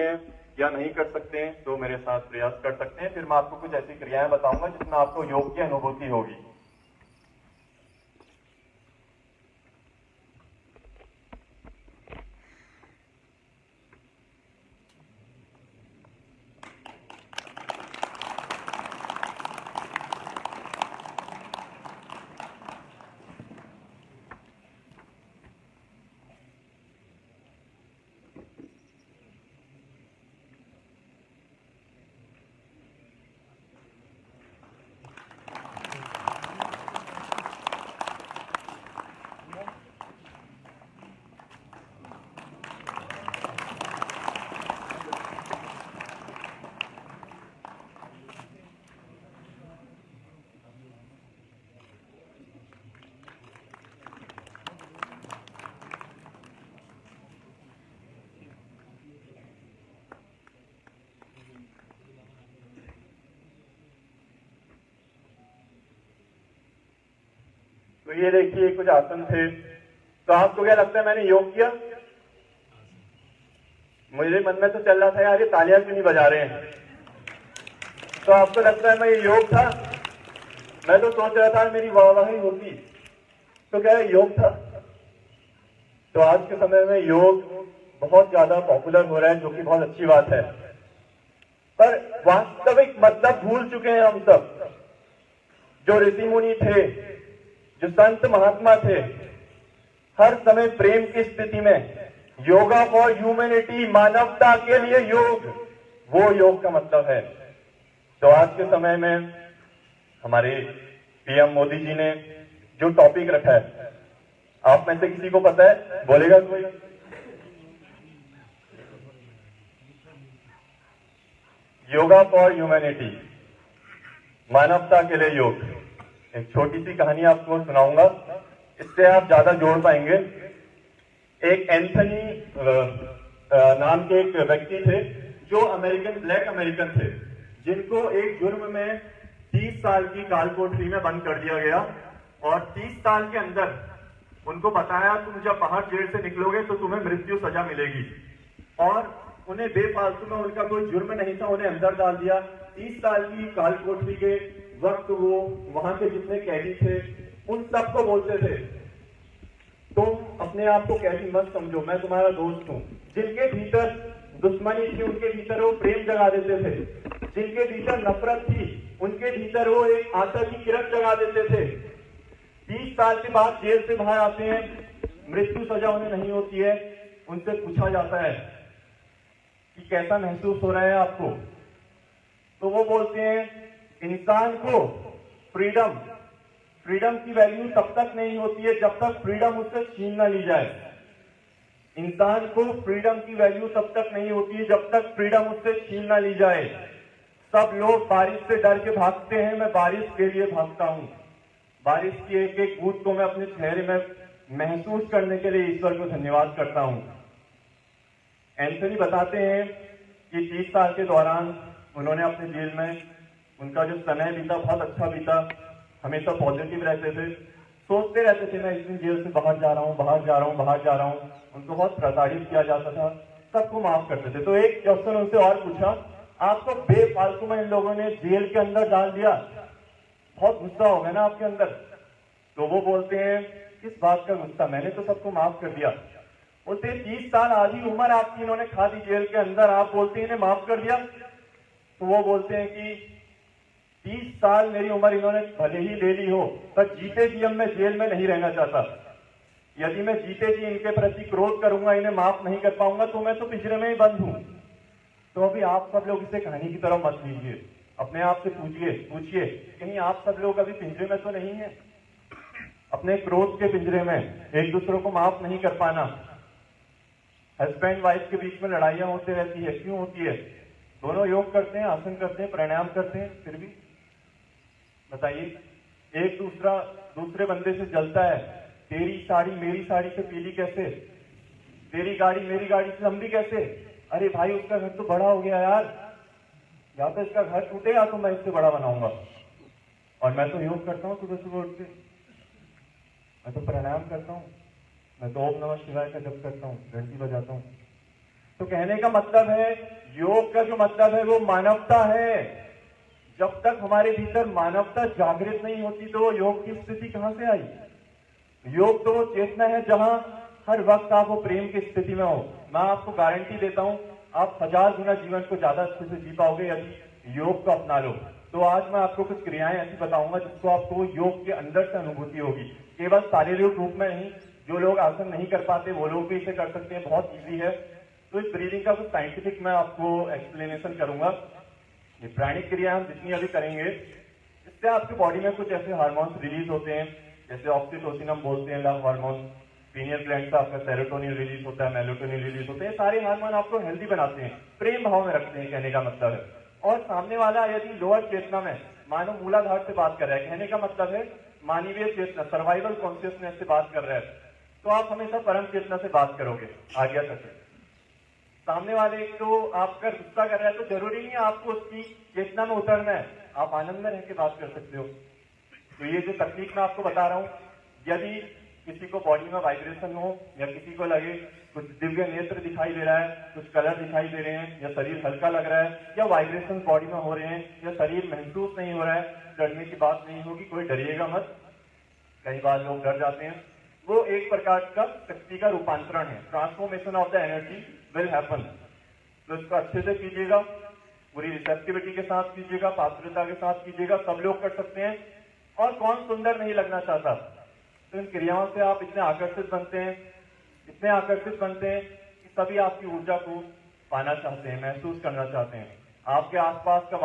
हैं या नहीं कर सकते हैं तो मेरे साथ प्रयास कर सकते हैं। फिर मैं आपको कुछ ऐसी क्रियाएं बताऊंगा जिसमें आपको योग की अनुभूति होगी। तो ये देखिए कुछ आसन थे। तो आपको क्या लगता है मैंने योग किया? मुझे मन में तो चल रहा था यार ये तालियां क्यों नहीं बजा रहे हैं। तो आपको लगता है मैं ये योग था? मैं तो सोच रहा था मेरी वाहवाही होती। तो क्या ये योग था? तो आज के समय में योग बहुत ज्यादा पॉपुलर हो रहा है, जो कि बहुत अच्छी बात है। पर वास्तविक मतलब भूल चुके हैं हम सब। जो ऋषि मुनि थे, जो संत महात्मा थे, हर समय प्रेम की स्थिति में योगा फॉर ह्यूमैनिटी, मानवता के लिए योग, वो योग का मतलब है। तो आज के समय में हमारे पीएम मोदी जी ने जो टॉपिक रखा है, आप में से किसी को पता है? बोलेगा कोई? योगा फॉर ह्यूमैनिटी, मानवता के लिए योग। एक छोटी सी कहानी आपको सुनाऊंगा, इससे आप ज्यादा जोड़ पाएंगे। एक एंथनी नाम के एक व्यक्ति थे जो ब्लैक अमेरिकन थे, जिनको एक जुर्म में 30 साल की काल कोठरी में बंद कर दिया गया। और 30 साल के अंदर उनको बताया तुम जब बाहर जेल से निकलोगे तो तुम्हें मृत्यु सजा मिलेगी। और उन्हें बेफालतू में, उनका कोई जुर्म नहीं था, उन्हें अंदर डाल दिया। 30 साल की काल कोठरी के वक्त वो वहां के जितने कैदी थे उन सबको बोलते थे तुम अपने आप को कैदी मत समझो, मैं तुम्हारा दोस्त हूं। जिनके भीतर दुश्मनी थी उनके भीतर वो प्रेम जगा देते थे, जिनके भीतर नफरत थी उनके भीतर वो एक आशा की किरण जगा देते थे। 30 साल के बाद जेल से बाहर आते हैं, मृत्यु सजा उन्हें नहीं होती है। उनसे पूछा जाता है कि कैसा महसूस हो रहा है आपको? तो वो बोलते हैं इंसान को फ्रीडम की वैल्यू तब तक नहीं होती है जब तक फ्रीडम उससे छीन ना ली जाए। इंसान को फ्रीडम की वैल्यू तब तक नहीं होती है जब तक फ्रीडम उससे छीन ना ली जाए। सब लोग बारिश से डर के भागते हैं, मैं बारिश के लिए भागता हूं। बारिश की एक एक बूंद को मैं अपने चेहरे में महसूस करने के लिए ईश्वर को धन्यवाद करता हूं। एंथनी बताते हैं कि 30 साल के दौरान उन्होंने अपने जेल में उनका जो समय बीता बहुत अच्छा बीता। हमेशा पॉजिटिव रहते थे, सोचते रहते थे मैं इस दिन जेल से बाहर जा रहा हूँ, बाहर जा रहा हूँ, बाहर जा रहा हूँ। उनको बहुत प्रताड़ित किया जाता था, सबको माफ करते थे। तो एक क्वेश्चन उनसे और पूछा, आपको बेफालतू में इन लोगों ने जेल के अंदर डाल दिया, बहुत गुस्सा हो गया ना आपके अंदर? तो वो बोलते हैं किस बात का गुस्सा, मैंने तो सबको माफ कर दिया। बोलते हैं 30 साल आधी उम्र आपकी इन्होंने खा दी जेल के अंदर, आप बोलते हैं इन्हें माफ कर दिया? तो वो बोलते हैं कि 30 साल मेरी उम्र इन्होंने भले ही ले ली हो, पर जीते जी अब मैं जेल में नहीं रहना चाहता। यदि मैं जीते जी इनके प्रति क्रोध करूंगा, इन्हें माफ नहीं कर पाऊंगा, तो मैं तो पिंजरे में ही बंद हूं। तो अभी आप सब लोग इसे कहानी की तरह मत लीजिए, अपने आप से पूछिए कहीं आप सब लोग अभी पिंजरे में तो नहीं है? अपने क्रोध के पिंजरे में, एक दूसरे को माफ नहीं कर पाना। हस्बैंड वाइफ के बीच में लड़ाइयां होती रहती है, क्यों होती है? दोनों योग करते हैं, आसन करते हैं, प्राणायाम करते हैं, फिर भी बताइए। एक दूसरे बंदे से जलता है, तेरी साड़ी मेरी साड़ी से पीली कैसे, तेरी गाड़ी मेरी गाड़ी से लंबी कैसे? अरे भाई उसका घर तो बड़ा हो गया यार, या तो इसका घर टूटे या तो मैं इससे बड़ा बनाऊंगा। और मैं तो योग करता हूँ सुबह सुबह उठ के, मैं तो प्राणायाम करता हूँ, मैं तो ओम नमः शिवाय का जप करता हूँ, घंटी बजाता हूँ। तो कहने का मतलब है योग का जो मतलब है वो मानवता है। जब तक हमारे भीतर मानवता जागृत नहीं होती तो योग की स्थिति कहां से आई? योग तो वो चेतना है जहां हर वक्त आप वो प्रेम की स्थिति में हो। मैं आपको गारंटी देता हूं आप 1000 गुना जीवन को ज्यादा अच्छे से जी पाओगे यदि योग को अपना लो। तो आज मैं आपको कुछ क्रियाएं ऐसी बताऊंगा जिसको आपको योग के अंदर से अनुभूति होगी, केवल शारीरिक रूप में नहीं। जो लोग आसन नहीं कर पाते वो लोग भी इसे कर सकते हैं, बहुत ईजी है। तो इस ब्रीदिंग का कुछ साइंटिफिक मैं आपको एक्सप्लेनेशन करूंगा। ये प्राणिक क्रिया हम जितनी अभी करेंगे इससे आपकी बॉडी में कुछ ऐसे हार्मोन्स रिलीज होते हैं, जैसे ऑक्सीटोसिन हम बोलते हैं, लव हार्मोन। पीनियल ग्लैंड से आपका सेरोटोनिन रिलीज होता है, मेलाटोनिन रिलीज होते हैं। सारे हार्मोन आपको हेल्दी बनाते हैं, प्रेम भाव में रखते हैं, कहने का मतलब है। और सामने वाला यदि लोअर चेतना में मानो मूलाधार से बात कर रहा है, कहने का मतलब है मानवीय चेतना, सर्वाइवल कॉन्शियसनेस से बात कर रहा है, तो आप हमेशा परम चेतना से बात करोगे, आज्ञा सके। सामने वाले को आप अगर गुस्सा कर रहा है तो जरूरी नहीं है आपको उसकी चेतना में उतरना है, आप आनंद में रह के बात कर सकते हो। तो ये जो तकनीक मैं आपको बता रहा हूं, यदि किसी को बॉडी में वाइब्रेशन हो या किसी को लगे कुछ दिव्य नेत्र दिखाई दे रहा है, कुछ कलर दिखाई दे रहे हैं, या शरीर हल्का लग रहा है, या वाइब्रेशन बॉडी में हो रहे हैं, या शरीर महसूस नहीं हो रहा है, डरने की बात नहीं होगी, कोई डरिएगा मत। कई बार लोग डर जाते हैं, वो एक प्रकार का शक्ति का रूपांतरण है, transformation of the energy will happen. तो इसको अच्छे से कीजिएगा, पूरी रिसेप्टिविटी के साथ कीजिएगा, पात्रता के साथ कीजिएगा, सब लोग कर सकते हैं। और कौन सुंदर नहीं लगना चाहता? तो इन क्रियाओं से आप इतने आकर्षित बनते हैं, इतने आकर्षित बनते हैं कि सभी आपकी ऊर्जा को पाना चाहते हैं, महसूस करना चाहते हैं। आपके आसपास का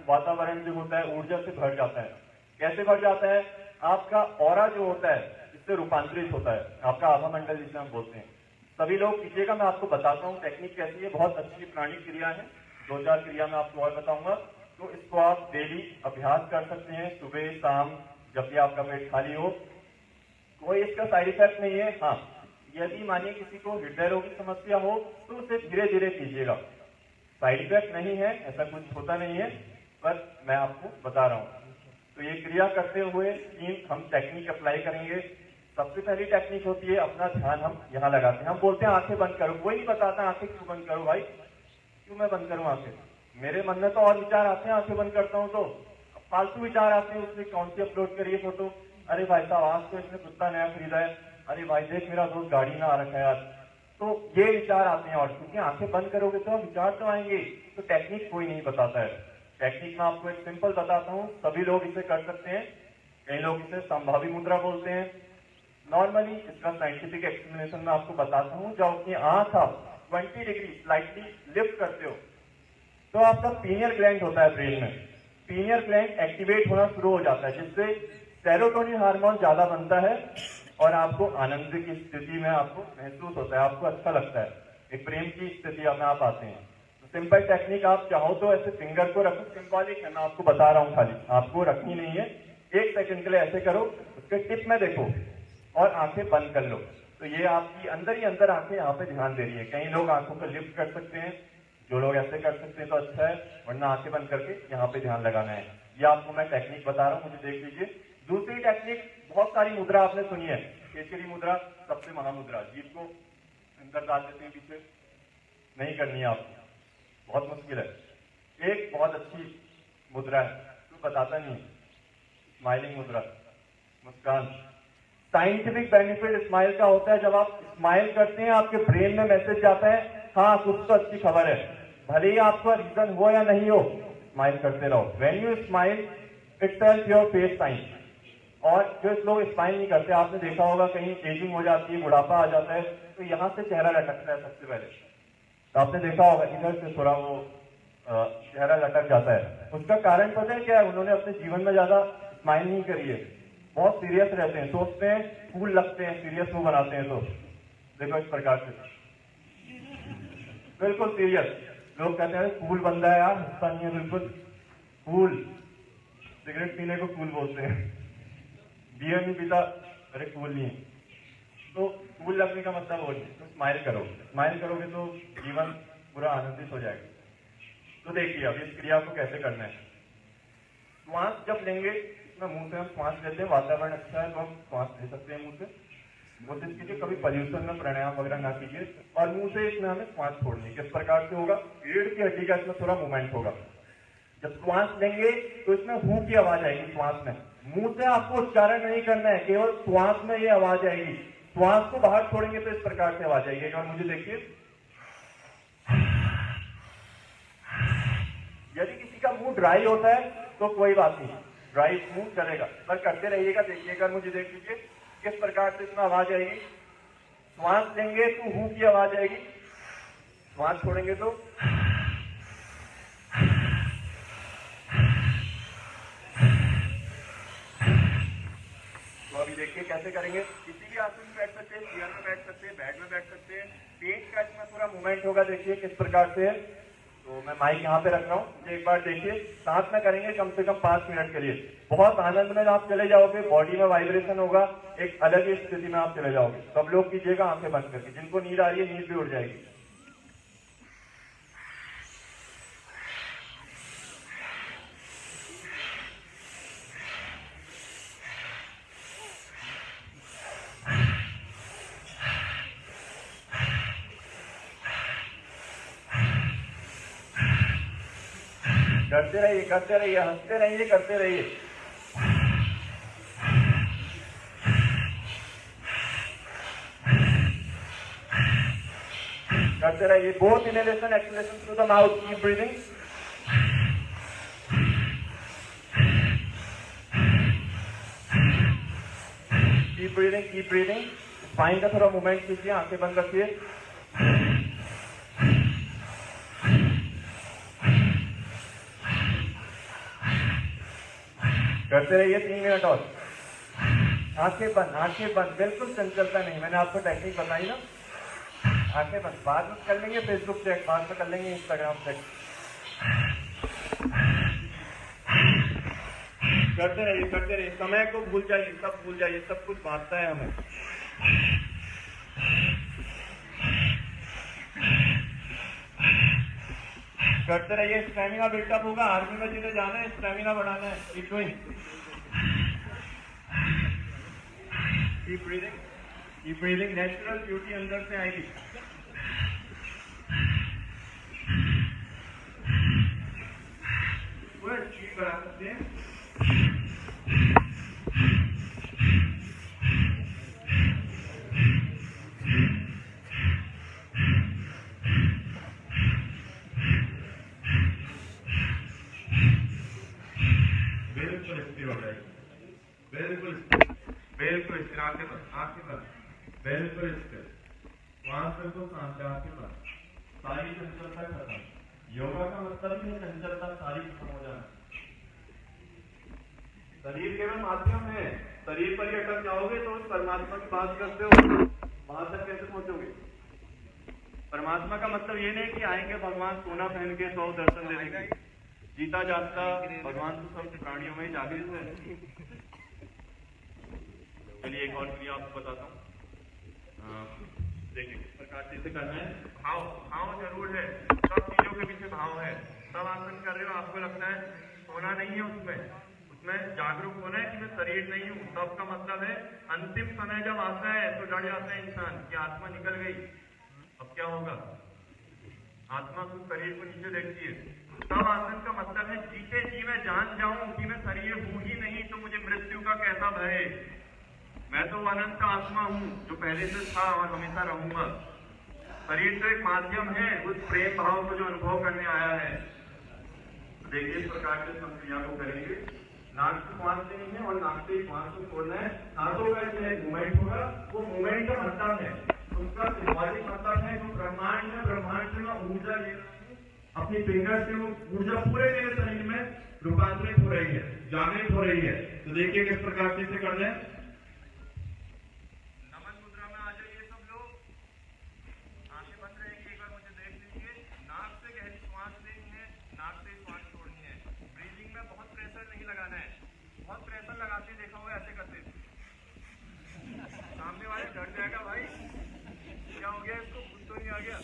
वातावरण जो होता है ऊर्जा से भर जाता है। कैसे भर जाता है? आपका ऑरा जो होता है इससे रूपांतरित होता है, आपका आभा मंडल जिसे हम बोलते हैं। सभी लोग कीजिएगा, मैं आपको बताता हूँ टेक्निक कैसी है, बहुत अच्छी प्राणिक क्रिया है। 2-4 क्रिया मैं आपको और बताऊंगा। तो इसको आप डेली अभ्यास कर सकते हैं, सुबह शाम, जब भी आपका पेट खाली हो। कोई इसका साइड इफेक्ट नहीं है। हाँ, यदि मानिए किसी को हृदय रोग की समस्या हो तो उसे धीरे धीरे कीजिएगा, साइड इफेक्ट नहीं है, ऐसा कुछ होता नहीं है, पर मैं आपको बता रहा हूँ। तो ये क्रिया करते हुए 3 हम टेक्निक अप्लाई करेंगे। सबसे पहली टेक्निक होती है अपना ध्यान हम यहाँ लगाते हैं। हम बोलते हैं आंखें बंद करो, कोई नहीं बताता आंखें क्यों बंद करो भाई, क्यों मैं बंद करूं आंखें? मेरे मन में तो और विचार आते हैं, आंखें बंद करता हूं तो फालतू विचार आते हैं। उसने कौन सी अपलोड करी है फोटो, अरे भाई साहब आज तो इसने कुत्ता नया खरीदा है, अरे भाई देख मेरा दोस्त गाड़ी में आ रखा है आज। तो ये विचार आते हैं, और क्योंकि आंखें बंद करोगे तो विचार तो आएंगे। तो टेक्निक कोई नहीं बताता है, टेक्निक मैं आपको एक सिंपल बताता हूँ, सभी लोग इसे कर सकते हैं। कई लोग इसे संभावी मुद्रा बोलते हैं। नॉर्मली इसका साइंटिफिक एक्सप्लेनेशन मैं आपको बताता हूँ। जब अपनी आंख आप 20 डिग्री स्लाइटली लिफ्ट करते हो तो आपका पीनियल ग्लैंड होता है ब्रेन में, पीनियल ग्लैंड एक्टिवेट होना शुरू हो जाता है, जिससे सेरोटोनिन हार्मोन ज्यादा बनता है और आपको आनंद की स्थिति में आपको महसूस होता है, आपको अच्छा लगता है, एक प्रेम की स्थिति में आप आते हैं। तो सिंपल टेक्निक, आप चाहो तो ऐसे फिंगर को रखो, सिंबॉलिक है, मैं आपको बता रहा हूँ, खाली आपको रखनी नहीं है। 1 सेकंड के लिए ऐसे करो, उसके टिप में देखो और आंखें बंद कर लो। तो ये आपकी अंदर ही अंदर आंखें यहाँ पे ध्यान दे रही है। कई लोग आंखों को लिफ्ट कर सकते हैं, जो लोग ऐसे कर सकते हैं तो अच्छा है, वरना आंखें बंद करके यहाँ पे ध्यान लगाना है। ये आपको मैं टेक्निक बता रहा हूँ, मुझे देख लीजिए। दूसरी टेक्निक, बहुत सारी मुद्रा आपने सुनी है, केसरी मुद्रा, सबसे महामुद्रा, जीभ को अंदर डाल देते हैं पीछे, नहीं करनी है आपको, बहुत मुश्किल है। एक बहुत अच्छी मुद्रा है, तो बताता नहीं, स्माइलिंग मुद्रा, मुस्कान। साइंटिफिक बेनिफिट स्माइल का होता है, जब आप स्माइल करते हैं आपके ब्रेन में मैसेज जाता है, हाँ कुछ तो अच्छी खबर है, भले ही आपका रीजन हो या नहीं हो, स्माइल करते रहो। When you smile itself your face shine. और जो लोग स्माइल नहीं करते, आपने देखा होगा कहीं एजिंग हो जाती है, बुढ़ापा आ जाता है, तो यहाँ से चेहरा लटकता है सबसे पहले, तो आपने देखा होगा इधर से थोड़ा वो चेहरा लटक जाता है। उसका कारण पता है क्या है? उन्होंने अपने जीवन में ज्यादा स्माइल नहीं करी है, बहुत सीरियस रहते हैं, सोचते हैं, कूल लगते हैं, सीरियस मुंह बनाते हैं। तो देखो इस प्रकार से बिल्कुल सीरियस, लोग कहते हैं कूल बंदा है यार, हंसता नहीं है, बिल्कुल कूल। सिगरेट पीने को कूल बोलते हैं, बियर नहीं पीता, अरे कूल नहीं। तो कूल लगने का मतलब वो नहीं। तो स्माइल करो, स्माइल करोगे तो जीवन पूरा आनंदित हो जाएगा। तो देखिए अब इस क्रिया को कैसे करना है। श्वास जब लेंगे, इसमें मुंह से हम श्वास लेते हैं, वातावरण अच्छा है तो हम श्वास ले सकते हैं मुंह से। कोशिश कीजिए कभी पोल्यूशन में प्राणायाम वगैरह ना कीजिए, और मुंह से इसमें हमें श्वास छोड़नी। किस प्रकार से होगा, रीढ़ की हड्डी का इसमें थोड़ा मूवमेंट होगा। जब श्वास लेंगे तो इसमें हू की आवाज आएगी श्वास में, मुंह से आपको उच्चारण नहीं करना है, केवल श्वास में ये आवाज आएगी। श्वास को बाहर छोड़ेंगे तो इस प्रकार से आवाज आएगी। और मुझे देखिए, यदि किसी का मुंह ड्राई होता है तो कोई बात नहीं, ड्राई मुंह चलेगा, पर करते रहिएगा। देखिएगा, मुझे देख लीजिए किस प्रकार से इसमें आवाज आएगी। श्वास लेंगे तो हू की आवाज आएगी, श्वास छोड़ेंगे तो अभी देखिए कैसे करेंगे। किसी भी आसन में बैठ सकते हैं, चेयर में बैठ सकते हैं, बेड में बैठ सकते हैं। पेट का इसमें पूरा मूवमेंट होगा, देखिए किस प्रकार से है। तो मैं माइक यहाँ पे रख रहा हूँ, मुझे एक बार देखिए, साथ में करेंगे कम से कम 5 मिनट के लिए। बहुत आनंद में आप चले जाओगे, बॉडी में वाइब्रेशन होगा, एक अलग ही स्थिति में आप चले जाओगे। सब लोग कीजिएगा आंखें बंद करके, जिनको नींद आ रही है नींद भी उड़ जाएगी। करते रहिए, हंसते रहिए, करते रहिए। करते रहिए। Both inhalation exhalation through the mouth, keep breathing. Keep breathing, keep breathing. Spine का थोड़ा मूवमेंट कीजिए, आंखें बंद रखिए। करते रहिए 3 मिनट और। आंखें बंद, बिल्कुल चंचलता नहीं। मैंने आपको टेक्निक बताई ना, आंखें बंद। बाद में कर लेंगे फेसबुक चेक, बाद में कर लेंगे इंस्टाग्राम चेक। करते रहिए। समय को भूल जाइए, सब भूल जाइए, सब कुछ बांटता है हमें। करते रहिए, स्टैमिना बिल्डअप होगा। आर्मी में जिन्हें जाना है स्टैमिना बढ़ाना है, keep doing. Keep breathing. Natural beauty अंदर से आएगी। स्पीड बढ़ा सकते हैं। बिल्कुल स्थिर, आंखें बंद, बिल्कुल स्थिर। श्वास बिल्कुल शांत, आंखें बंद। सारी चंचलता खत्म। योगा का मतलब ही चंचलता सारी खत्म हो जाना। शरीर केवल माध्यम है, शरीर पर ही अटक जाओगे तो उस परमात्मा की बात करते हो, वहां तक कैसे पहुंचोगे। परमात्मा का मतलब ये नहीं कि आएंगे भगवान सोना पहन के 100 दर्शन दे देंगे। जीता जागता भगवान तो सब प्राणियों में ही जागृत है। चलिए एक और क्रिया आपको बताता हूँ। देखिए किस प्रकार से इसे करना है। भाव जरूर है, सब चीजों के पीछे भाव है। सब आसन कर रहे हो, आपको लगता है सोना नहीं है, उसमें जागरूक होना है कि मैं शरीर नहीं हूँ। तब का मतलब है अंतिम समय जब आता है तो डर जाता है इंसान कि आत्मा निकल गई, अब क्या होगा। आत्मा को शरीर को नीचे देखती है। तब आसन का मतलब है जीते जी मैं जान जाऊं कि मैं शरीर हूं ही नहीं, तो मुझे मृत्यु का कैसा भय। मैं तो अनंत आत्मा हूं जो पहले से था और हमेशा रहूंगा। शरीर तो एक माध्यम है उस प्रेम भाव को जो अनुभव करने आया है। देखिए इस प्रकार से हम क्रिया को करेंगे। नाक से श्वास लेनी है और नाक से श्वास को छोड़ना है। हाथों का इसमें मूवमेंट होगा, वो मूवमेंट का मतलब है, उसका सिंबॉलिक मतलब है जो ब्रह्मांड से मैं ऊर्जा ले रहा हूँ, अपनी फिंगर से वो ऊर्जा पूरे मेरे शरीर में रूपांतरित हो रही है, जागृत हो रही है। तो देखिए किस प्रकार से इसे करना है। नमन मुद्रा में आ जाइए सब लोग, आंखें बंद रहेंगी। एक बार मुझे देख लीजिए, नाक से गहरी श्वास लेनी है, नाक से श्वास छोड़नी है। ब्रीदिंग में बहुत प्रेशर नहीं लगाना है। बहुत प्रेशर लगाते देखा हुआ ऐसे करते, सामने वाले डर जाएगा, भाई क्या हो गया इसको, खुद तो नहीं आ गया।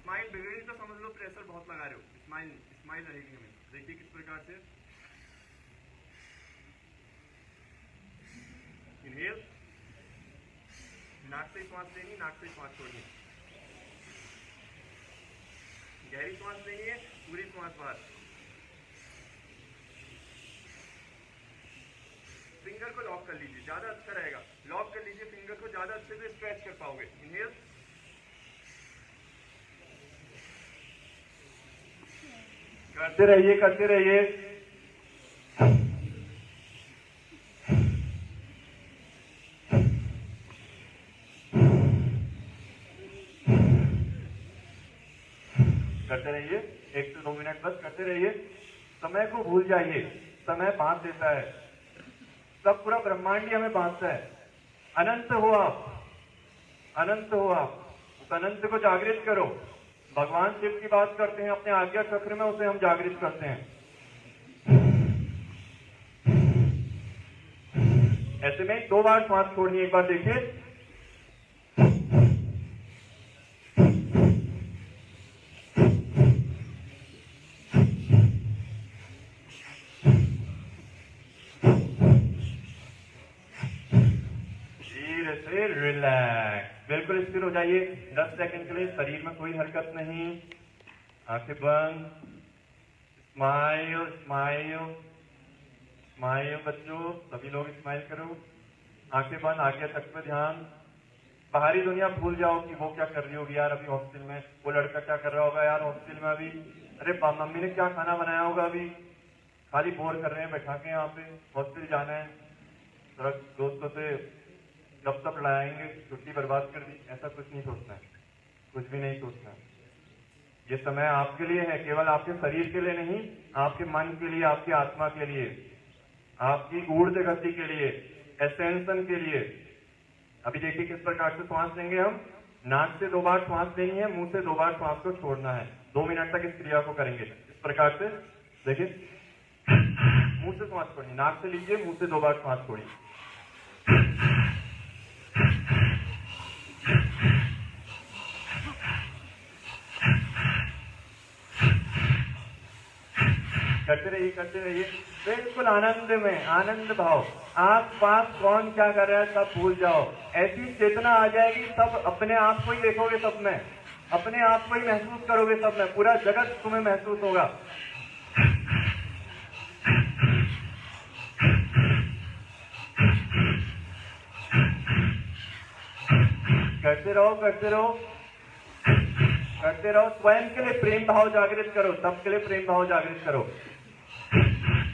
स्माइल बिगड़ी तो समझ लो प्रेशर बहुत लगा रहे हो। स्माइल रहेगी हमें। देखिए किस प्रकार से इनहेल, नाक से सांस लेनी, नाक से सांस छोड़नी, गहरी सांस लेनी है, पूरी सांस बाहर। फिंगर को लॉक कर लीजिए, ज्यादा अच्छा रहेगा। लॉक कर लीजिए फिंगर को, ज्यादा अच्छे से स्ट्रेच कर पाओगे। इनहेल, करते रहिए, करते रहिए। करते रहिए, 1 से 2 मिनट बस करते रहिए। समय को भूल जाइए, समय बांध देता है, सब पूरा ब्रह्मांड ही हमें बांधता है। अनंत हो आप, अनंत हो आप, उस अनंत को जागृत करो। भगवान शिव की बात करते हैं अपने आज्ञा चक्र में, उसे हम जागृत करते हैं। ऐसे में 2 बार श्वास छोड़नी, एक बार देखिए। धीरे से रिलैक्स, बिल्कुल स्थिर हो जाइए 10 सेकंड के लिए। शरीर में कोई हरकत नहीं, आंखें बंद। स्माइल स्माइल स्माइल बच्चों, सभी लोग स्माइल करो। आंखें बंद, आज्ञा चक्र पे ध्यान। बाहरी दुनिया भूल जाओ कि वो क्या कर रही होगी यार अभी हॉस्टल में, वो लड़का क्या कर रहा होगा यार हॉस्टल में अभी, अरे मम्मी ने क्या खाना बनाया होगा अभी, खाली बोर कर रहे हैं बैठा के यहाँ पे, हॉस्टल जाना है, थोड़ा दोस्तों से गप-सप लड़ाएंगे, छुट्टी बर्बाद कर दी। ऐसा कुछ नहीं सोचना है, कुछ भी नहीं सोचना है। ये समय आपके लिए है, केवल आपके शरीर के लिए नहीं, आपके मन के लिए, आपकी आत्मा के लिए, आपकी ऊर्ध्व गति के लिए, एसेंशन के लिए। अभी देखिए किस प्रकार से श्वास लेंगे हम। नाक से 2 बार श्वास लेनी है, मुंह से 2 बार श्वास को छोड़ना है। 2 मिनट तक इस क्रिया को करेंगे इस प्रकार से। देखिए, मुंह से श्वास छोड़नी, नाक से लीजिए, मुंह से 2 बार श्वास छोड़िए। करते रहिए, करते रहिए, बिल्कुल आनंद में, आनंद भाव। आस पास कौन क्या कर रहा है सब भूल जाओ। ऐसी चेतना आ जाएगी, सब अपने आप को ही देखोगे, सब में अपने आप को ही महसूस करोगे, सब में पूरा जगत तुम्हें महसूस होगा। करते रहो, करते रहो, करते रहो। स्वयं के लिए प्रेम भाव जागृत करो, सबके लिए प्रेम भाव जागृत करो।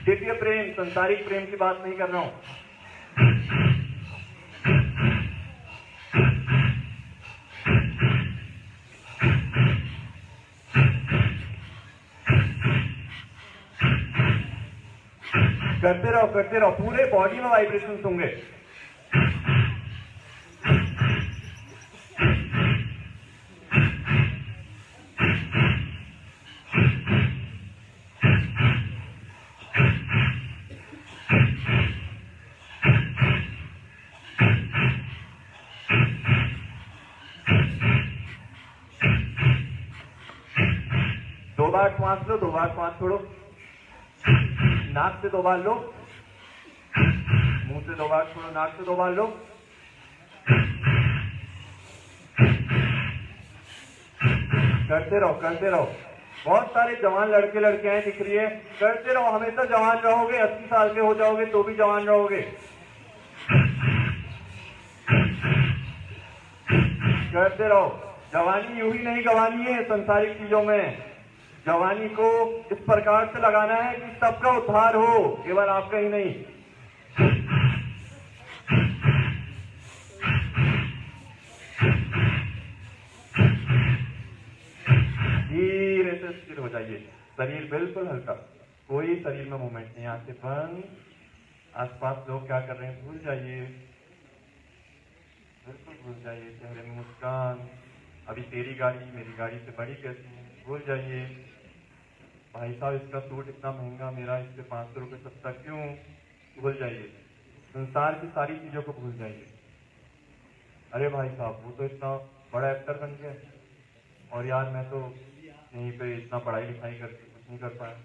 दिव्य प्रेम, संसारिक प्रेम की बात नहीं कर रहा हूं। करते रहो, करते रहो, पूरे बॉडी में वाइब्रेशंस होंगे। दो बार श्वास लो, 2 बार श्वास छोड़ो। नाक से 2 बार लो, मुंह से 2 बार छोड़ो, नाक से 2 बार लो। करते रहो, करते रहो। बहुत सारे जवान लड़के लड़कियां दिख रही है, करते रहो, हमेशा जवान रहोगे। 80 साल के हो जाओगे तो भी जवान रहोगे। करते रहो। जवानी यूं ही नहीं गंवानी है संसारिक चीजों में। जवानी को इस प्रकार से लगाना है कि सबका उद्धार हो, केवल आपका ही नहीं। धीरे से स्थिर हो जाइए, शरीर बिल्कुल हल्का, कोई शरीर में मूवमेंट नहीं। आंखें बंद, आसपास लोग क्या कर रहे हैं भूल जाइए, बिल्कुल भूल जाइए। चेहरे में मुस्कान, अभी तेरी गाड़ी मेरी गाड़ी से बड़ी कैसी है, भूल जाइए। भाई साहब इसका सूट इतना महंगा, मेरा इससे 500 रुपये सस्ता क्यों, भूल जाइए। संसार की सारी चीजों को भूल जाइए। अरे भाई साहब वो तो इतना बड़ा एक्टर बन गया और यार मैं तो यहीं पे इतना पढ़ाई लिखाई करके कुछ नहीं कर पाया,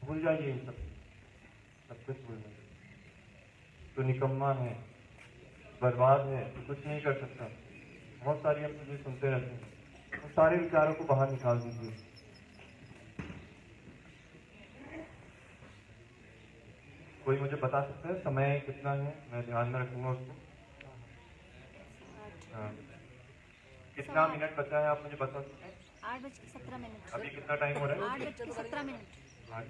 भूल जाइए इन सब कुछ भूल जाइए। तो निकम्मा है, बर्बाद है तो कुछ नहीं कर सकता। बहुत सारी हम चीजें सुनते रहते हैं, तो सारे विचारों को बाहर निकाल दीजिए। कोई मुझे बता सकता है समय कितना है? मैं ध्यान में रखूंगा उसको। हाँ, कितना मिनट बचा है आप मुझे बता सकते हैं? 8:17। अभी कितना टाइम हो रहा है? 8:17। 8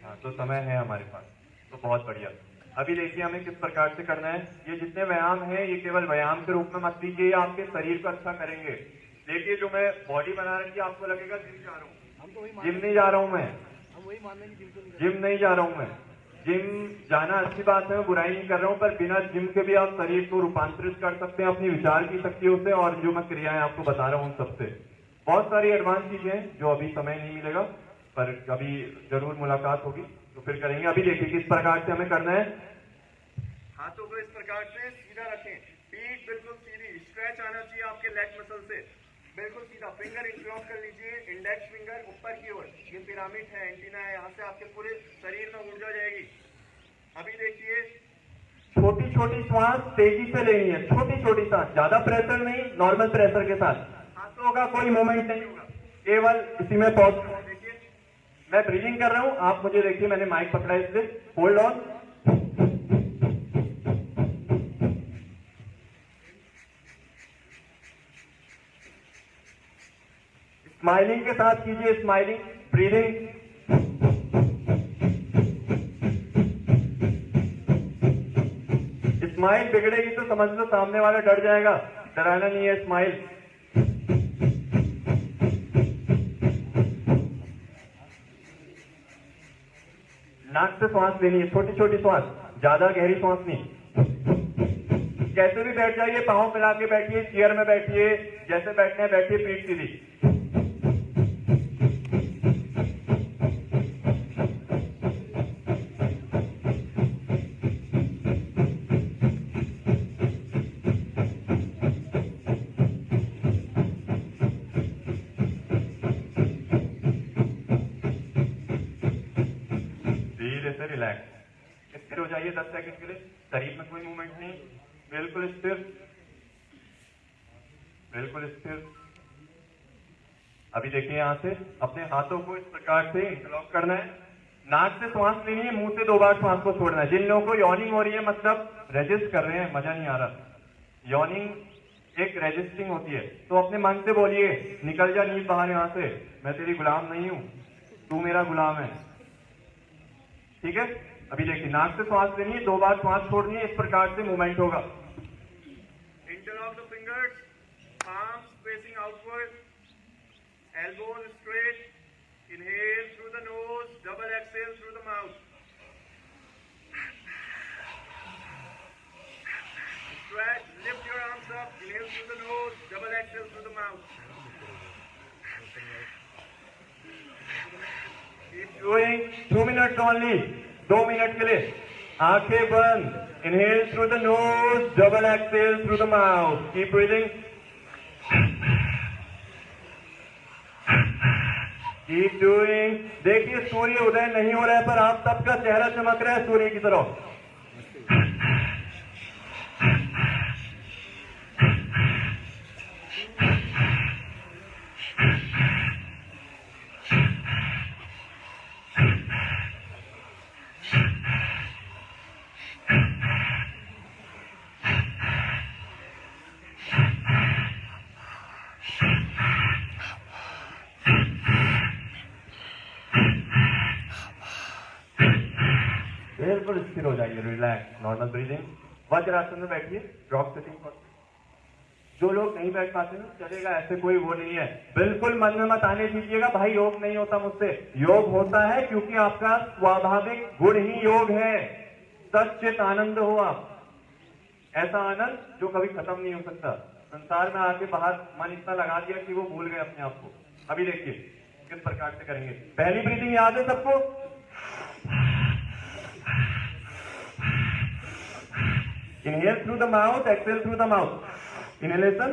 हाँ, तो समय है हमारे पास, तो बहुत बढ़िया। अभी देखिए हमें किस प्रकार से करना है। ये जितने व्यायाम है ये केवल व्यायाम के रूप में मत लीजिए, ये आपके शरीर को अच्छा करेंगे। देखिए जो मैं बॉडी बना रही थी आपको लगेगा जिम जा रहा हूँ, जिम नहीं जा रहा हूँ मैं, जिम नहीं जा रहा हूँ मैं। जिम जाना अच्छी बात है, मैं बुराई नहीं कर रहा हूँ, पर बिना जिम के भी आप शरीर को रूपांतरित कर सकते हैं अपनी विचार की शक्तियों से, और जो मैं क्रियाएं आपको बता रहा हूँ उन सबसे। बहुत सारी एडवांस चीजें हैं जो अभी समय नहीं मिलेगा, पर कभी जरूर मुलाकात होगी तो फिर करेंगे। अभी देखिए किस प्रकार से हमें करना है। हाथों को इस प्रकार से सीधा रखें, पीठ बिल्कुल सीधी, स्ट्रेच आना चाहिए आपके लेग मसल से, बिल्कुल सीधा। फिंगर इंटरलॉक कर लीजिए, इंडेक्स फिंगर ऊपर की ओर, ये पिरामिड है, एंटीना है, यहाँ से आपके पूरे शरीर में ऊर्जा जाएगी। अभी देखिए छोटी छोटी श्वास तेजी से लेनी है, छोटी छोटी सांस, ज्यादा प्रेशर नहीं, नॉर्मल प्रेशर के साथ। हाथों का कोई मूवमेंट नहीं होगा, केवल इसी में पॉज। देखिए मैं ब्रीदिंग कर रहा हूं, आप मुझे देखिए, मैंने माइक पकड़ा इसलिए, होल्ड ऑन। स्माइलिंग के साथ कीजिए, स्माइलिंग ब्रीदिंग। स्माइल बिगड़ेगी तो समझ लो सामने वाला डर जाएगा, डराना नहीं है, स्माइल। नाक से श्वास लेनी है, छोटी छोटी श्वास, ज्यादा गहरी श्वास नहीं। कैसे भी बैठ जाइए, पांव मिला के बैठिए, चेयर में बैठिए, जैसे बैठना है बैठिए, पीठ सीधी। धीरे से रिलैक्स, स्थिर हो जाइए 10 सेकंड के लिए, शरीर में कोई मूवमेंट नहीं, बिल्कुल स्थिर, बिल्कुल स्थिर। अभी देखिए यहां से अपने हाथों को इस प्रकार से इंटरलॉक करना है, नाक से श्वास लेनी है, मुंह से 2 बार श्वास को छोड़ना है। जिन लोगों को यॉर्निंग हो रही है, मतलब रेजिस्ट कर रहे हैं, मजा नहीं आ रहा, यॉर्निंग एक रेजिस्टिंग होती है, तो अपने मन से बोलिए, निकल जा नींद बाहर यहां से, मैं तेरी गुलाम नहीं हूं, तू मेरा गुलाम है। ठीक है, अभी देखिए नाक से श्वास लेनी है, 2 बार श्वास छोड़नी है, इस प्रकार से मूवमेंट होगा। Interlock the fingers, palms facing outward, elbows straight, inhale through the nose, double exhale through the mouth. Stretch, lift your arms up, inhale through the nose, double exhale through the mouth. Keep doing 2 minutes only, 2 minute के लिए। आंखें बंद, inhale through the nose, double exhale through the mouth. Keep breathing. Keep doing. देखिए सूर्य उदय नहीं हो रहा है, पर आप सबका चेहरा चमक रहा है सूर्य की तरफ। बिल्कुल स्थिर हो जाइए, रिलैक्स, नॉर्मल ब्रीदिंग। वज्रासन में बैठिए, ड्रॉप सिटिंग पर। जो लोग नहीं बैठ पाते ना, चलेगा, ऐसे कोई वो नहीं है। बिल्कुल मन में मत आने दीजिएगा भाई योग नहीं होता मुझसे, योग होता है क्योंकि आपका स्वाभाविक गुण ही योग है। सच्चित आनंद हो आप, ऐसा आनंद जो कभी खत्म नहीं हो सकता। संसार में आके बाहर मन इतना लगा दिया कि वो भूल गए अपने आप को। अभी देखिए किस प्रकार से करेंगे। पहली ब्रीदिंग याद है सबको? Inhale through the mouth, exhale through the mouth. Inhalation,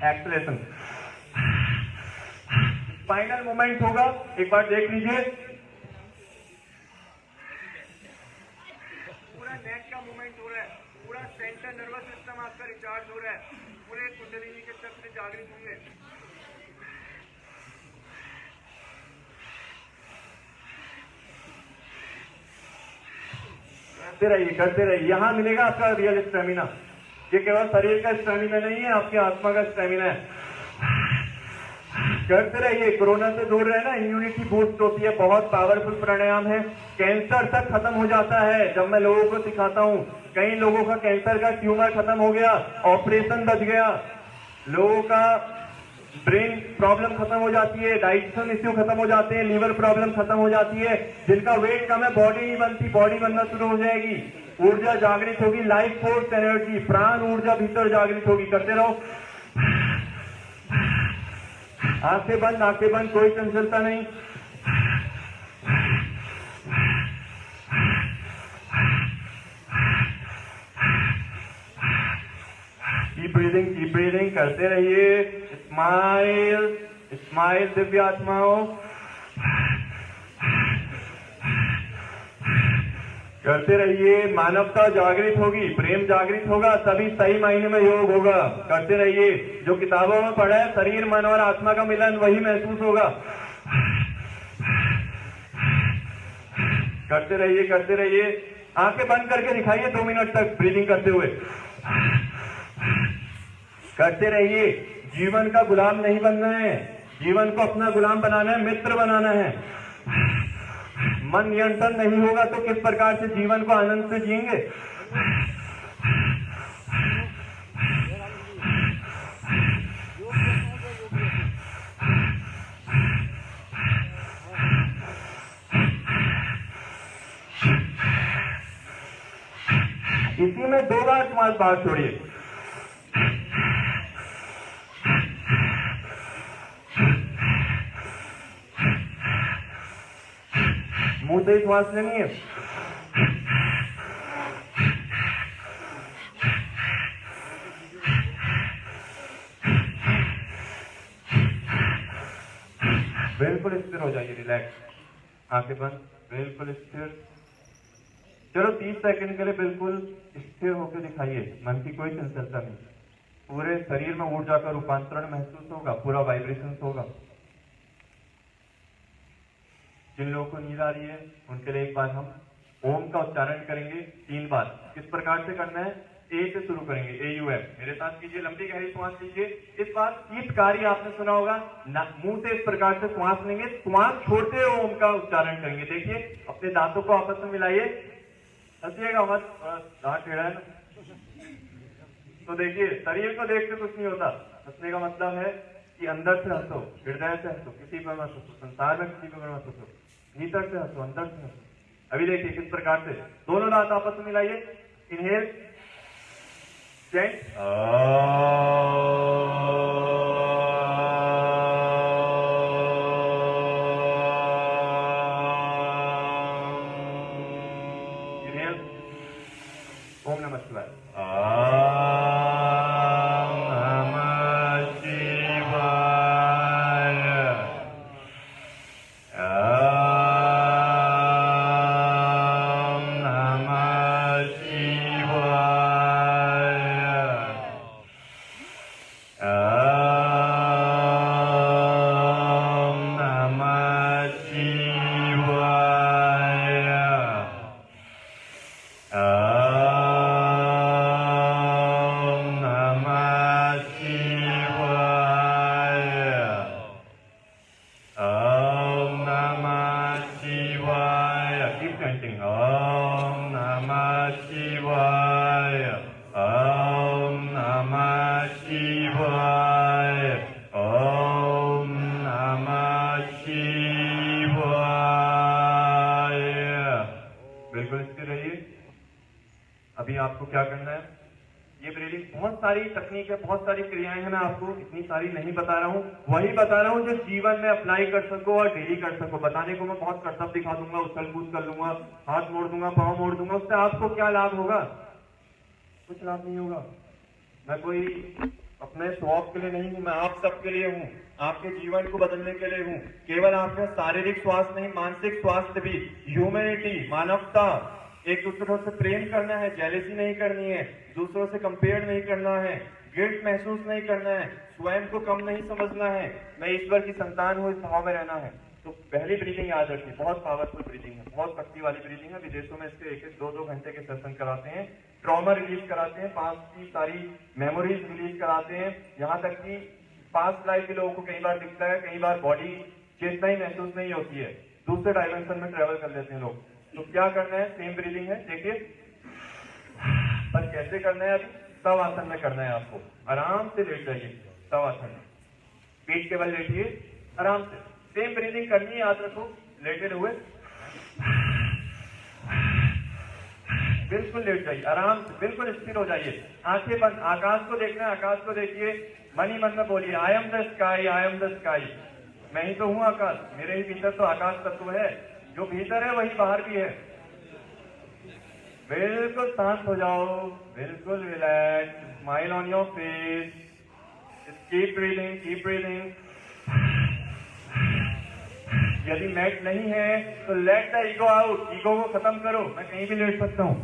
exhalation. Final moment होगा, एक बार देख लीजिए। पूरा नेक का मूवमेंट हो रहा है, पूरा सेंट्रल नर्वस सिस्टम आपका रिचार्ज हो रहा है, पूरे कुंडलिनी के चक्र जागृत होंगे। करते रहिए। यहाँ मिलेगा आपका रियल स्टेमिना। ये केवल शरीर का स्टेमिना नहीं है, आपकी आत्मा का स्टेमिना है। करते रहिए। कोरोना से दूर रहना, इम्यूनिटी बूस्ट होती है, बहुत पावरफुल प्राणायाम है। कैंसर तक खत्म हो जाता है जब मैं लोगों को सिखाता हूँ। कई लोगों का कैंसर का ट्यूमर खत्म हो गया, ऑपरेशन बच गया। लोगों का ब्रेन प्रॉब्लम खत्म हो जाती है, डाइजेशन इश्यू खत्म हो जाते हैं, लीवर प्रॉब्लम खत्म हो जाती है। जिनका वेट कम है, बॉडी नहीं बनती, बॉडी बनना शुरू हो जाएगी। ऊर्जा जागृत होगी, लाइफ फोर्स एनर्जी, प्राण ऊर्जा भीतर जागृत होगी। करते रहो। आंखें बंद, कोई चंचलता नहीं। कीप ब्रीदिंग करते रहिए। स्माइल दिव्य आत्माओं। करते रहिए। मानवता जागृत होगी, प्रेम जागृत होगा, तभी सही मायने में योग होगा। करते रहिए। जो किताबों में पढ़ा है, शरीर मन और आत्मा का मिलन, वही महसूस होगा। करते रहिए। आंखें बंद करके दिखाइए 2 मिनट तक ब्रीदिंग करते हुए। करते रहिए। जीवन का गुलाम नहीं बनना है, जीवन को अपना गुलाम बनाना है, मित्र बनाना है। मन नियंत्रण नहीं होगा तो किस प्रकार से जीवन को आनंद से जिएंगे। इसी में 2 बार श्वास बाहर छोड़िए। मुंह से श्वास लेनी है। बिल्कुल स्थिर हो जाइए, रिलैक्स, आंखें बंद, बिल्कुल स्थिर। चलो 30 सेकंड के लिए बिल्कुल स्थिर होकर दिखाइए। मन की कोई चंचलता नहीं। पूरे शरीर में ऊर्जा का रूपांतरण महसूस होगा, पूरा वाइब्रेशन होगा। जिन लोगों को नींद आ रही है उनके लिए एक बार हम ओम का उच्चारण करेंगे 3 बार। किस प्रकार से करना है? ए से शुरू करेंगे, AUM। मेरे साथ कीजिए, लंबी गहरी श्वास लीजिए। इस बार शीतकारी आपने सुना होगा, मुंह से इस प्रकार से श्वास लेंगे, श्वास छोड़ते हुए ओम का उच्चारण करेंगे। देखिए, अपने दांतों को आपस में मिलाइए, हंसिएगा मत, थोड़ा दांत टेढ़ा है ना। तो देखिए, शरीर को देख के कुछ नहीं होता। हंसने का मतलब है कि अंदर से हंसो, हृदय से हंसो, किसी पर मत हंसो, संसार में किसी पर मत हंसो, भीतर से हंसो, अंदर से हंसो। अभी देखिए किस प्रकार से दोनों दांत आपस में मिलाइए। इनहेल, चेंट, इनहेल, ओम नमः शिवाय। अभी आपको क्या करना है, ये ब्रीदिंग बहुत सारी तकनीक है, बहुत सारी क्रियाएं हैं, मैं आपको इतनी सारी नहीं बता रहा हूँ, वही बता रहा हूँ जो जीवन में अप्लाई कर सको और डेली कर सको। बताने को मैं बहुत करतब दिखा दूंगा, उछल कूद कर लूंगा, हाथ मोड़ दूंगा, पाँव मोड़ दूंगा, उससे आपको क्या लाभ होगा? कुछ लाभ नहीं होगा। मैं कोई अपने शौक के लिए नहीं हूँ, मैं आप सबके लिए हूँ, आपके जीवन को बदलने के लिए हूँ। केवल आपके शारीरिक स्वास्थ्य नहीं, मानसिक स्वास्थ्य भी, ह्यूमैनिटी, मानवता, एक दूसरों से प्रेम करना है, जेलेसी नहीं करनी है, दूसरों से कंपेयर नहीं करना है, गिल्ट महसूस नहीं करना है, स्वयं को कम नहीं समझना है, मैं ईश्वर की संतान हूँ, इस भाव में रहना है। तो पहली ब्रीदिंग याद रखिए, बहुत पावरफुल ब्रीदिंग है, बहुत शक्ति वाली ब्रीदिंग है। विदेशों में इसके 1-1, 2-2 घंटे के सेशन कराते हैं, ट्रॉमा रिलीज कराते हैं, पास्ट की सारी मेमोरीज रिलीज कराते हैं, यहाँ तक कि पास्ट लाइफ के लोगों को कई बार दिखता है, कई बार बॉडी चेतना ही महसूस नहीं होती है, दूसरे डायमेंशन में ट्रेवल कर लेते हैं लोग। तो क्या करना है, सेम ब्रीदिंग है, देखिए, पर कैसे करना है, अभी तव आसन में करना है आपको। आराम से लेट जाइए तव आसन में, पीठ के बल लेटिए, आराम से सेम ब्रीदिंग करनी है, याद रखो, लेटे हुए बिल्कुल लेट जाइए, आराम से बिल्कुल स्थिर हो जाइए, आंखें बंद, आकाश को देखना है, आकाश को देखिए, मन ही मन में बोलिए I am the sky, I am the sky, मैं ही तो हूं आकाश, मेरे ही भीतर तो आकाश तत्व है, जो भीतर है वही बाहर भी है। बिल्कुल शांत हो जाओ, बिल्कुल relax, smile on your face, keep breathing, keep breathing. यदि मैट नहीं है तो let the ego out, ego को खत्म करो, मैं कहीं भी लेट सकता हूं।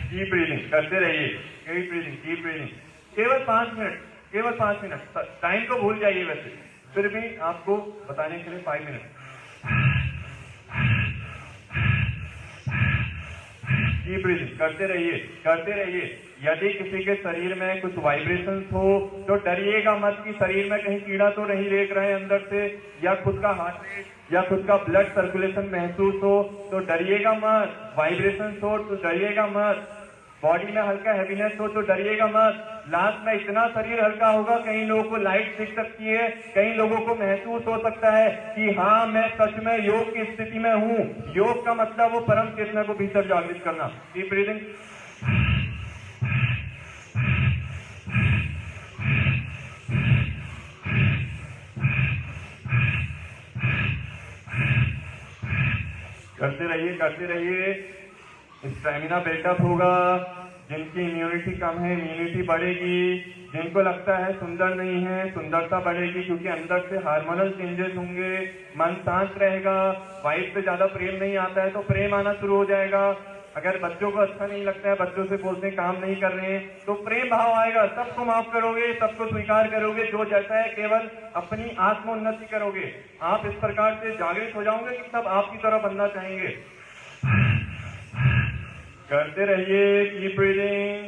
कीप ब्रीदिंग करते रहिए, कीप ब्रीदिंग, कीप ब्रीदिंग, केवल 5 मिनट, केवल 5 मिनट, टाइम को भूल जाइए, वैसे फिर भी आपको बताने के लिए 5 मिनट। कीप ब्रीदिंग करते रहिए, करते रहिए। यदि किसी के शरीर में कुछ वाइब्रेशंस हो तो डरिएगा मत कि शरीर में कहीं कीड़ा तो नहीं रेंग रहे अंदर से, या खुद का हार्ट रेट या खुद का ब्लड सर्कुलेशन महसूस हो तो डरिएगा मत, वाइब्रेशंस हो तो डरिएगा मत, बॉडी में हल्का हैवीनेस हो तो डरिएगा मत। लास्ट में इतना शरीर हल्का होगा, कई लोगों को लाइट दिख सकती है, कई लोगों को महसूस हो सकता है कि हाँ मैं सच में योग की स्थिति में हूँ। योग का मतलब वो परम चेतना को भीतर जागृत करना। कीप ब्रीदिंग, करते रहिए, करते रहिए, स्टैमिना बिल्टअप होगा। जिनकी इम्यूनिटी कम है, इम्यूनिटी बढ़ेगी। जिनको लगता है सुंदर नहीं है, सुंदरता बढ़ेगी, क्योंकि अंदर से हार्मोनल चेंजेस होंगे, मन शांत रहेगा, वाइफ पे ज्यादा प्रेम नहीं आता है तो प्रेम आना शुरू हो जाएगा। अगर बच्चों को अच्छा नहीं लगता है, बच्चों से बोलते हैं काम नहीं कर रहे हैं, तो प्रेम भाव आएगा, सबको माफ करोगे, सबको स्वीकार करोगे, जो जैसा है केवल अपनी आत्मोन्नति करोगे। आप इस प्रकार से जागृत हो जाओगे कि सब आपकी तरह बनना चाहेंगे। करते रहिए, कीप ब्रीदिंग,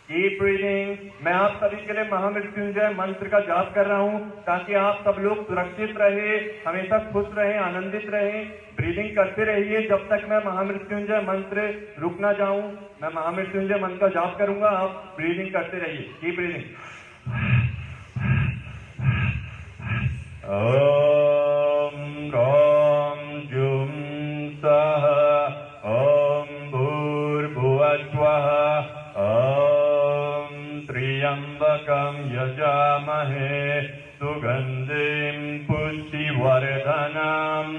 कीप ब्रीदिंग। मैं आप सभी के लिए महामृत्युंजय मंत्र का जाप कर रहा हूं ताकि आप सब लोग सुरक्षित रहे, हमेशा खुश रहे, आनंदित रहे। ब्रीदिंग करते रहिए जब तक मैं महामृत्युंजय मंत्र रुक ना जाऊं। मैं महामृत्युंजय मंत्र का जाप करूंगा, आप ब्रीदिंग करते रहिए, कीप ब्रीदिंग। ओम ह्रौं जुं सः ओम भूर्भुवस्वः ओम त्र्यंबकं यजामहे सुगंधिं पुष्टिवर्धनम्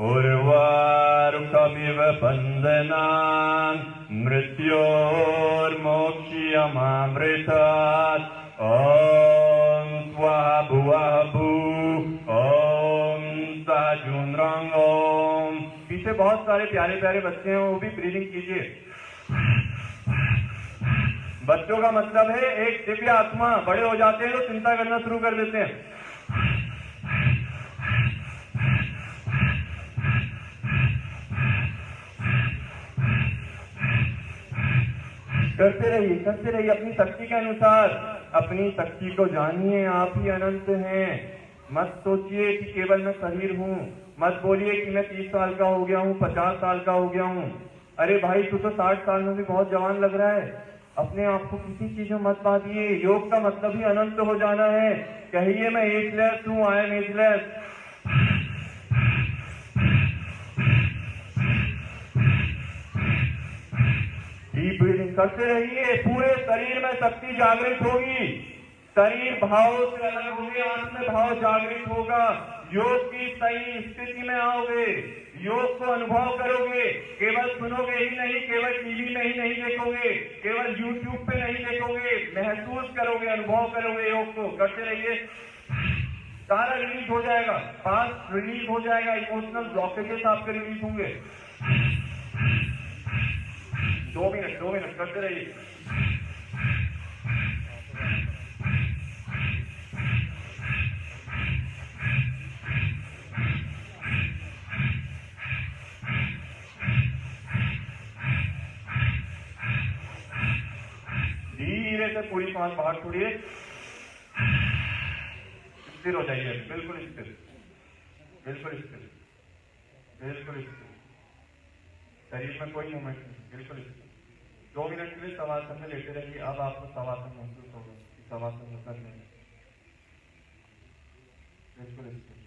उर्वारुकमिव बन्धनान् मृत्योर्मोक्ष्यमामृतात् ओम स्वाहा भुवः भुः ओम साजुनरंग ओम। पीछे बहुत सारे प्यारे प्यारे बच्चे हैं, वो भी ब्रीदिंग कीजिए। बच्चों का मतलब है एक दिव्य आत्मा, बड़े हो जाते हैं तो चिंता करना शुरू कर देते हैं। करते रहिए, करते रहिए अपनी शक्ति के अनुसार, अपनी शक्ति को जानिए, आप ही अनंत हैं। मत सोचिए कि केवल मैं शरीर हूँ, मत बोलिए कि मैं 30 साल का हो गया हूँ, 50 साल का हो गया हूँ। अरे भाई तू तो 60 साल में भी बहुत जवान लग रहा है। अपने आप को किसी चीज में मत बांधिए, योग का मतलब ही अनंत हो जाना है। कहिए मैं एजलेस हूँ, I am ageless. Deep breathing करते रहिए, पूरे शरीर में शक्ति जागृत होगी, शरीर भावों से अलग होंगे, आत्म भाव जागृत होगा, योग की सही स्थिति में आओगे, योग को अनुभव करोगे। केवल सुनोगे ही नहीं, केवल टीवी में ही नहीं देखोगे, केवल यूट्यूब पे नहीं देखोगे, महसूस करोगे, अनुभव करोगे योग को। करते रहिए। सारा रिलीज हो जाएगा, पास रिलीज हो जाएगा, इमोशनल ब्लॉकेजेस आपके रिलीज होंगे। 2 मिनट करते रहिए। धीरे से पूरी सांस बाहर छोड़िए, स्थिर हो जाइए, बिल्कुल स्थिर, बिल्कुल स्थिर, बिल्कुल स्थिर, शरीर में कोई मूवमेंट नहीं, बिल्कुल स्थिर। 2 मिनट के लिए शवासन में लेटे रहिए। अब आपको शवासन महसूस होगा कि शवासन होता नहीं, बिल्कुल स्थिर।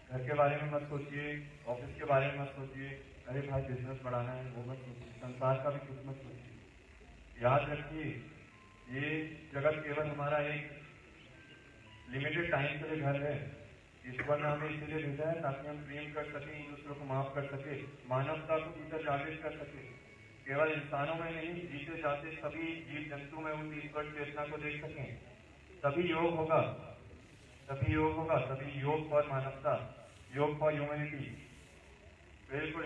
घर के बारे में मत सोचिए, ऑफिस के बारे में मत सोचिए, अरे भाई बिजनेस बढ़ाना है वो मत सोचिए, संसार का भी कुछ मत सोचिए। याद रखिए, ये जगत केवल हमारा एक लिमिटेड टाइम के लिए घर है। ईश्वर ने हमें इसीलिए भेजा है ताकि हम प्रेम कर सके, एक दूसरे को माफ कर सके, मानवता को भीतर जागृत कर सके। केवल इंसानों में नहीं, जीते जाते सभी जीव जंतु में उस ईश्वर चेतना को देख सकें। तभी योग होगा, तभी योग होगा, तभी योग फॉर मानवता, योग फॉर ह्यूमैनिटी। बिल्कुल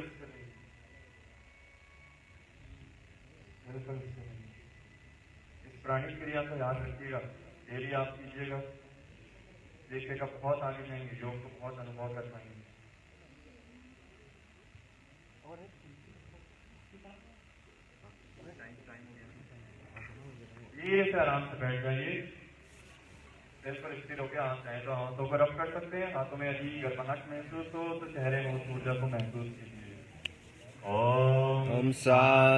बिल्कुल इस प्राणी क्रिया को याद रखिएगा, डेली आप कीजिएगा, देखिएगा बहुत आगे जाएंगे, योग को बहुत अनुभव कर पाएंगे। धीरे से आराम से बैठ जाइए, बिल्कुल स्थिर होकर हाथ चाहे तो हाथों को रब कर सकते हैं। हाथों में यदि गर्माहट महसूस हो तो चेहरे में उस ऊर्जा को महसूस कीजिए। ओम शांति।